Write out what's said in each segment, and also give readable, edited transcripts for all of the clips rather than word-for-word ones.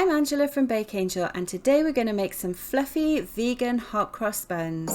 I'm Angela from Bake Angel, and today we're going to make some fluffy vegan hot cross buns.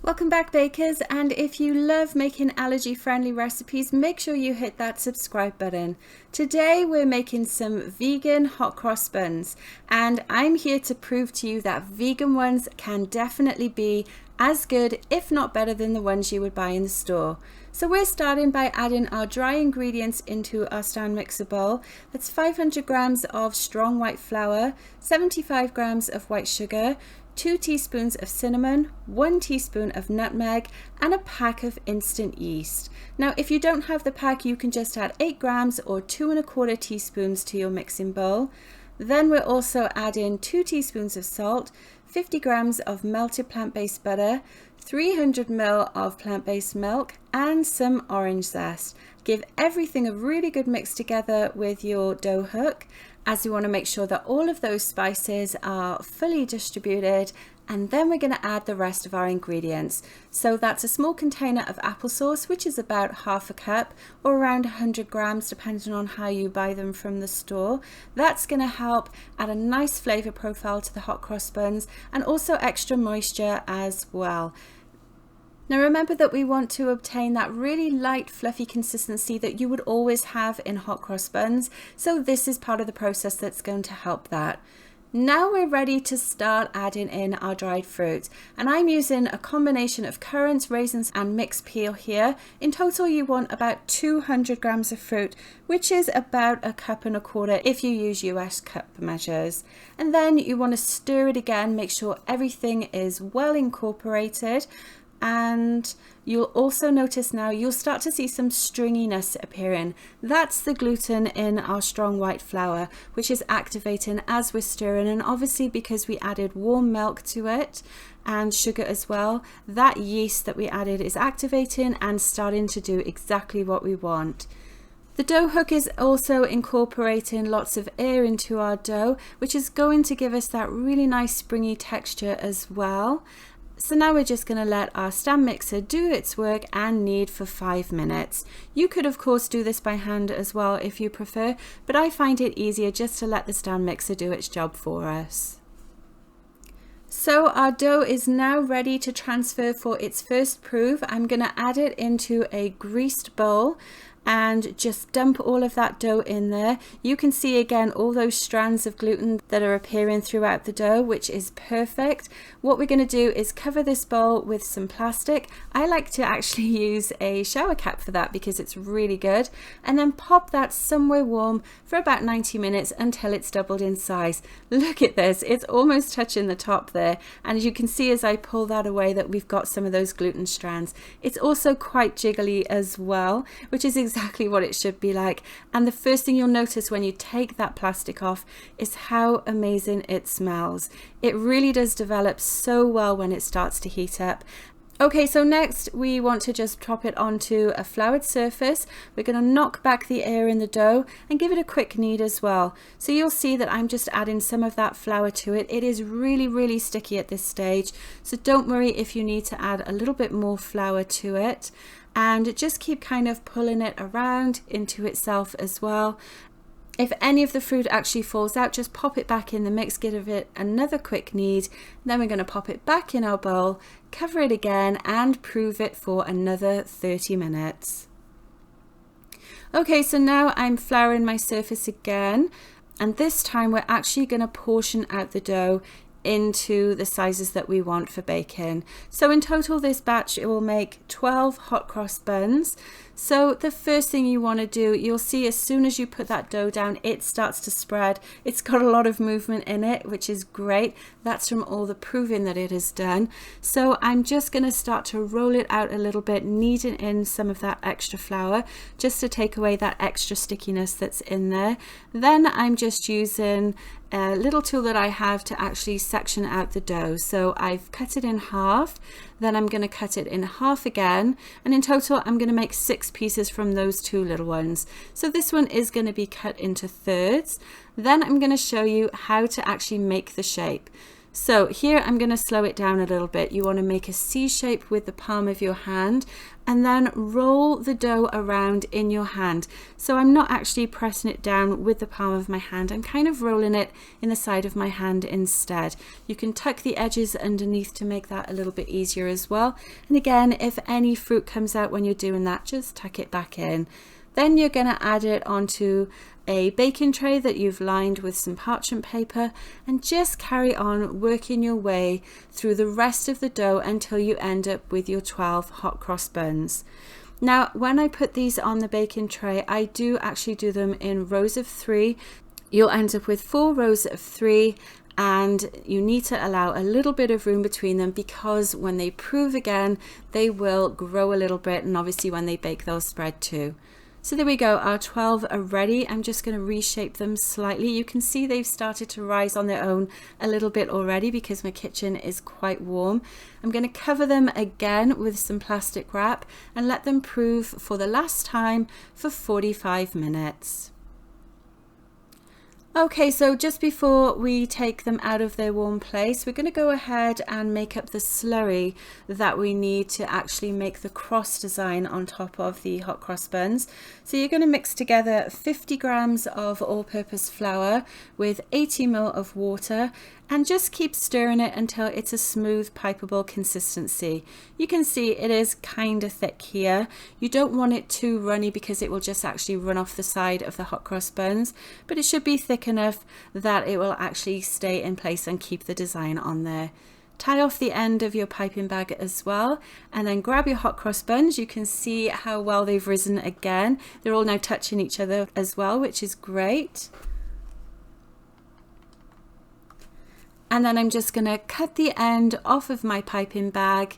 Welcome back, bakers, and if you love making allergy-friendly recipes, make sure you hit that subscribe button. Today we're making some vegan hot cross buns, and I'm here to prove to you that vegan ones can definitely be as good, if not better, than the ones you would buy in the store. So we're starting by adding our dry ingredients into our stand mixer bowl. That's 500 grams of strong white flour, 75 grams of white sugar, 2 teaspoons of cinnamon, 1 teaspoon of nutmeg, and a pack of instant yeast. Now, if you don't have the pack, you can just add 8 grams or 2 1/4 teaspoons to your mixing bowl. Then we're also adding 2 teaspoons of salt, 50 grams of melted plant-based butter, 300 ml of plant-based milk, and some orange zest. Give everything a really good mix together with your dough hook, as we want to make sure that all of those spices are fully distributed, and then we're going to add the rest of our ingredients. So that's a small container of applesauce, which is about half a cup or around 100 grams depending on how you buy them from the store. That's going to help add a nice flavor profile to the hot cross buns and also extra moisture as well. Now remember that we want to obtain that really light, fluffy consistency that you would always have in hot cross buns, so this is part of the process that's going to help that. Now we're ready to start adding in our dried fruit, and I'm using a combination of currants, raisins, and mixed peel here. In total you want about 200 grams of fruit, which is about 1.25 cups if you use US cup measures. And then you want to stir it again, make sure everything is well incorporated. And you'll also notice now you'll start to see some stringiness appearing. That's the gluten in our strong white flour, which is activating as we're stirring, and obviously because we added warm milk to it and sugar as well, that yeast that we added is activating and starting to do exactly what we want. The dough hook is also incorporating lots of air into our dough, which is going to give us that really nice springy texture as well. So now we're just going to let our stand mixer do its work and knead for 5 minutes. You could of course do this by hand as well if you prefer, but I find it easier just to let the stand mixer do its job for us. So our dough is now ready to transfer for its first proof. I'm going to add it into a greased bowl and just dump all of that dough in there. You can see again all those strands of gluten that are appearing throughout the dough, which is perfect. What we're going to do is cover this bowl with some plastic. I like to actually use a shower cap for that because it's really good, and then pop that somewhere warm for about 90 minutes until it's doubled in size. Look at this, it's almost touching the top there, and as you can see as I pull that away that we've got some of those gluten strands. It's also quite jiggly as well, which is exactly what it should be like. And the first thing you'll notice when you take that plastic off is how amazing it smells. It really does develop so well when it starts to heat up. Okay, so next we want to just top it onto a floured surface. We're going to knock back the air in the dough and give it a quick knead as well. So you'll see that I'm just adding some of that flour to it. It is really sticky at this stage, so don't worry if you need to add a little bit more flour to it. And just keep kind of pulling it around into itself as well. If any of the fruit actually falls out, just pop it back in the mix, give it another quick knead. Then we're going to pop it back in our bowl, cover it again, and prove it for another 30 minutes. Okay, so now I'm flouring my surface again, and this time we're actually going to portion out the dough into the sizes that we want for baking. So in total this batch it will make 12 hot cross buns. So the first thing you want to do, you'll see as soon as you put that dough down it starts to spread. It's got a lot of movement in it, which is great. That's from all the proving that it has done. So I'm just going to start to roll it out a little bit, kneading in some of that extra flour just to take away that extra stickiness that's in there. Then I'm just using a little tool that I have to actually section out the dough. So I've cut it in half, then I'm going to cut it in half again, and in total I'm going to make 6 pieces from those 2 little ones. So this one is going to be cut into thirds. Then I'm going to show you how to actually make the shape. So here I'm going to slow it down a little bit. You want to make a C shape with the palm of your hand and then roll the dough around in your hand. So I'm not actually pressing it down with the palm of my hand. I'm kind of rolling it in the side of my hand instead. You can tuck the edges underneath to make that a little bit easier as well. And again, if any fruit comes out when you're doing that, just tuck it back in. Then you're going to add it onto a baking tray that you've lined with some parchment paper and just carry on working your way through the rest of the dough until you end up with your 12 hot cross buns. Now, when I put these on the baking tray, I do actually do them in rows of 3. You'll end up with 4 rows of 3, and you need to allow a little bit of room between them because when they prove again, they will grow a little bit, and obviously when they bake, they'll spread too. So there we go, our 12 are ready. I'm just going to reshape them slightly. You can see they've started to rise on their own a little bit already because my kitchen is quite warm. I'm going to cover them again with some plastic wrap and let them prove for the last time for 45 minutes. Okay, so just before we take them out of their warm place, we're going to go ahead and make up the slurry that we need to actually make the cross design on top of the hot cross buns. So you're going to mix together 50 grams of all-purpose flour with 80 ml of water and just keep stirring it until it's a smooth, pipeable consistency. You can see it is kind of thick here. You don't want it too runny because it will just actually run off the side of the hot cross buns, but it should be thick enough that it will actually stay in place and keep the design on there. Tie off the end of your piping bag as well, and then grab your hot cross buns. You can see how well they've risen again. They're all now touching each other as well, which is great. And then I'm just going to cut the end off of my piping bag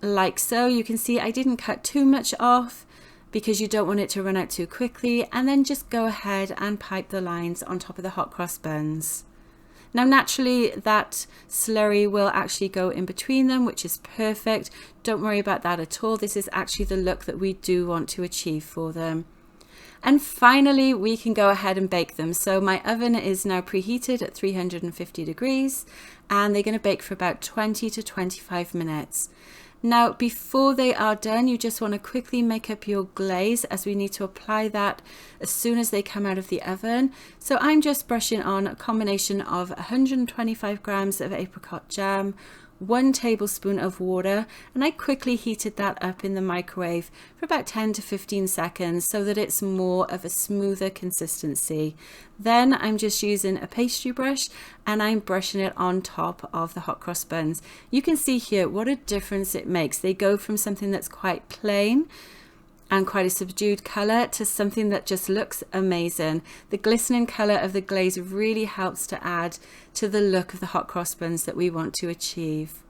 like so. You can see I didn't cut too much off because you don't want it to run out too quickly, and then just go ahead and pipe the lines on top of the hot cross buns. Now naturally that slurry will actually go in between them, which is perfect. Don't worry about that at all. This is actually the look that we do want to achieve for them. And finally, we can go ahead and bake them. So my oven is now preheated at 350 degrees, and they're going to bake for about 20 to 25 minutes. Now, before they are done, you just want to quickly make up your glaze, as we need to apply that as soon as they come out of the oven. So I'm just brushing on a combination of 125 grams of apricot jam, 1 tablespoon of water, and I quickly heated that up in the microwave for about 10 to 15 seconds so that it's more of a smoother consistency. Then I'm just using a pastry brush and I'm brushing it on top of the hot cross buns. You can see here what a difference it makes. They go from something that's quite plain and quite a subdued color to something that just looks amazing. The glistening color of the glaze really helps to add to the look of the hot cross buns that we want to achieve.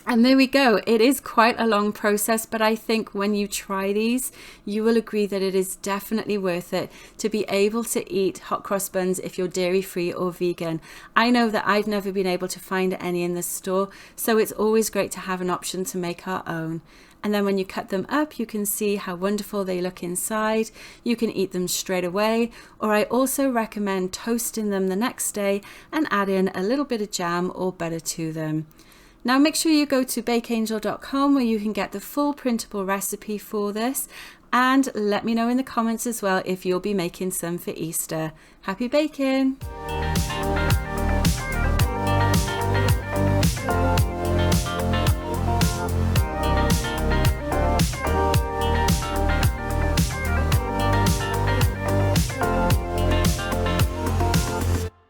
And there we go. It is quite a long process, but I think when you try these, you will agree that it is definitely worth it to be able to eat hot cross buns if you're dairy free or vegan. I know that I've never been able to find any in the store, so it's always great to have an option to make our own. And then when you cut them up, you can see how wonderful they look inside. You can eat them straight away, or I also recommend toasting them the next day and add in a little bit of jam or butter to them. Now make sure you go to bakeangel.com where you can get the full printable recipe for this, and let me know in the comments as well if you'll be making some for Easter. Happy baking!